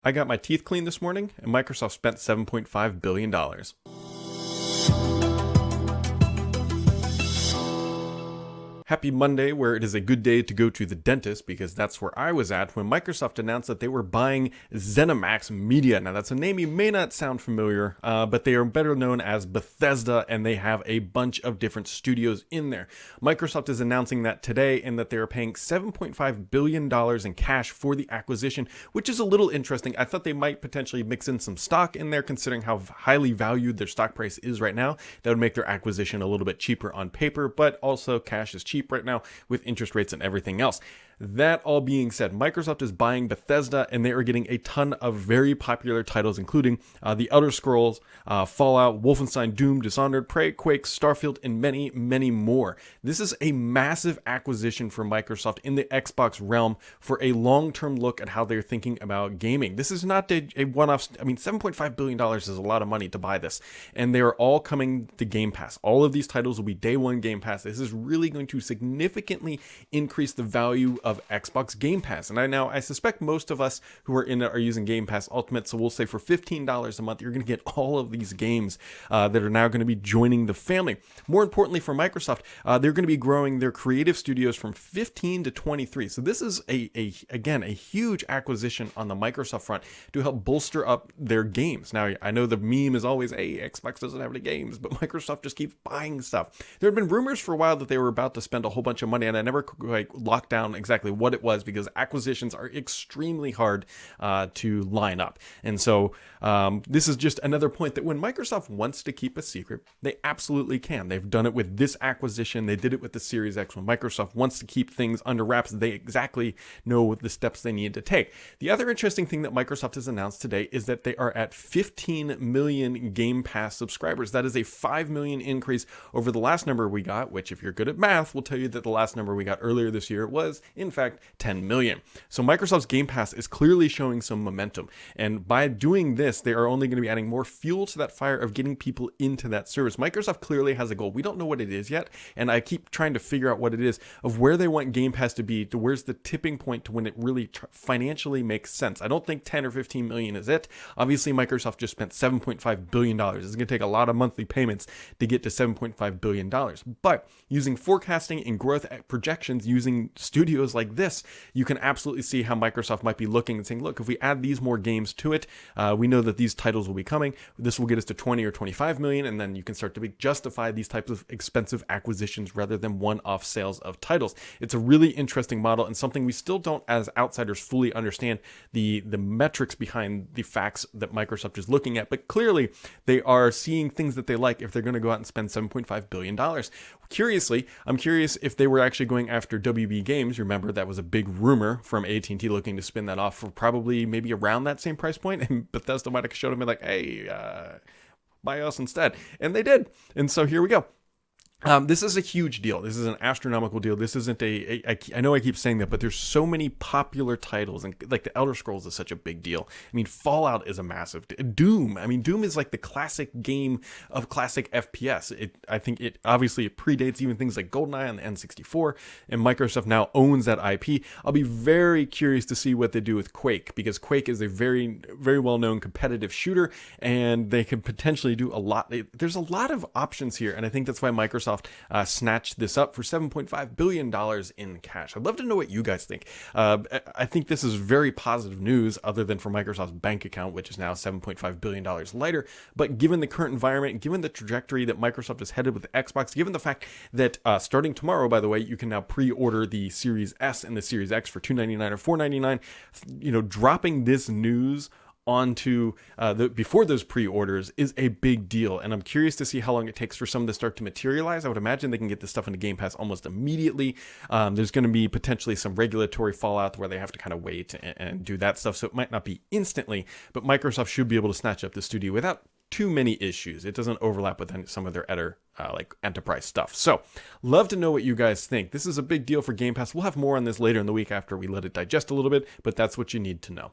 I got my teeth cleaned this morning, and Microsoft spent $7.5 billion. Happy Monday, where it is a good day to go to the dentist, because that's where I was at when Microsoft announced that they were buying ZeniMax Media. Now, that's a name you may not sound familiar, but they are better known as Bethesda, and they have a bunch of different studios in there. Microsoft is announcing that today, and that they are paying $7.5 billion in cash for the acquisition, which is a little interesting. I thought they might potentially mix in some stock in there, considering how highly valued their stock price is right now. That would make their acquisition a little bit cheaper on paper, but also cash is cheap right now with interest rates and everything else. That all being said, Microsoft is buying Bethesda, and they are getting a ton of very popular titles, including The Elder Scrolls, Fallout, Wolfenstein, Doom, Dishonored, Prey, Quake, Starfield, and many, many more. This is a massive acquisition for Microsoft in the Xbox realm for a long-term look at how they're thinking about gaming. This is not a one-off. I mean, $7.5 billion is a lot of money to buy this, and they are all coming to Game Pass. All of these titles will be day one Game Pass. This is really going to significantly increase the value of Xbox Game Pass. And I suspect most of us who are in it are using Game Pass Ultimate, so we'll say for $15 a month, you're going to get all of these games that are now going to be joining the family. More importantly for Microsoft, they're going to be growing their creative studios from 15 to 23. So this is again, a huge acquisition on the Microsoft front to help bolster up their games. Now, I know the meme is always, hey, Xbox doesn't have any games, but Microsoft just keeps buying stuff. There have been rumors for a while that they were about to spend a whole bunch of money, and I never locked down exactly what it was, because acquisitions are extremely hard to line up. And so this is just another point that when Microsoft wants to keep a secret, they absolutely can. They've done it with this acquisition. They did it with the Series X. When Microsoft wants to keep things under wraps, they exactly know the steps they need to take. The other interesting thing that Microsoft has announced today is that they are at 15 million Game Pass subscribers. That is a 5 million increase over the last number we got, which, if you're good at math, will tell you that the last number we got earlier this year was, in fact, 10 million. So Microsoft's Game Pass is clearly showing some momentum. And by doing this, they are only going to be adding more fuel to that fire of getting people into that service. Microsoft clearly has a goal. We don't know what it is yet, and I keep trying to figure out what it is, of where they want Game Pass to be, to where's the tipping point to when it really financially makes sense. I don't think 10 or 15 million is it. Obviously, Microsoft just spent $7.5 billion. It's going to take a lot of monthly payments to get to $7.5 billion. But using forecasting and growth projections, using studios like this, you can absolutely see how Microsoft might be looking and saying, look, if we add these more games to it, we know that these titles will be coming. This will get us to 20 or 25 million, and then you can start to justify these types of expensive acquisitions rather than one-off sales of titles. It's a really interesting model, and something we still don't, as outsiders, fully understand the metrics behind the facts that Microsoft is looking at, but clearly they are seeing things that they like if they're going to go out and spend $7.5 billion. Curiously, I'm curious if they were actually going after WB Games. Remember, that was a big rumor from AT&T looking to spin that off for probably maybe around that same price point, and Bethesda might have showed them like, hey, buy us instead. And they did. And so here we go. This is a huge deal. This is an astronomical deal. This isn't I know I keep saying that, but there's so many popular titles, and like the Elder Scrolls is such a big deal. I mean, Fallout is a massive Doom. I mean, Doom is like the classic game of classic FPS. I think it predates even things like GoldenEye on the N64, and Microsoft now owns that IP. I'll be very curious to see what they do with Quake, because Quake is a very, very well-known competitive shooter, and they could potentially do a lot. There's a lot of options here, and I think that's why Microsoft snatched this up for $7.5 billion in cash. I'd love to know what you guys think. I think this is very positive news, other than for Microsoft's bank account, which is now $7.5 billion lighter. But given the current environment, given the trajectory that Microsoft is headed with Xbox, given the fact that starting tomorrow, by the way, you can now pre-order the Series S and the Series X for $299 or $499, dropping this news onto before those pre-orders is a big deal, and I'm curious to see how long it takes for some of this start to materialize. I would imagine they can get this stuff into Game Pass almost immediately. There's going to be potentially some regulatory fallout where they have to kind of wait and do that stuff, so it might not be instantly, but Microsoft should be able to snatch up the studio without too many issues. It doesn't overlap with some of their other like enterprise stuff. So love to know what you guys think. This is a big deal for Game Pass. We'll have more on this later in the week after we let it digest a little bit, but that's what you need to know.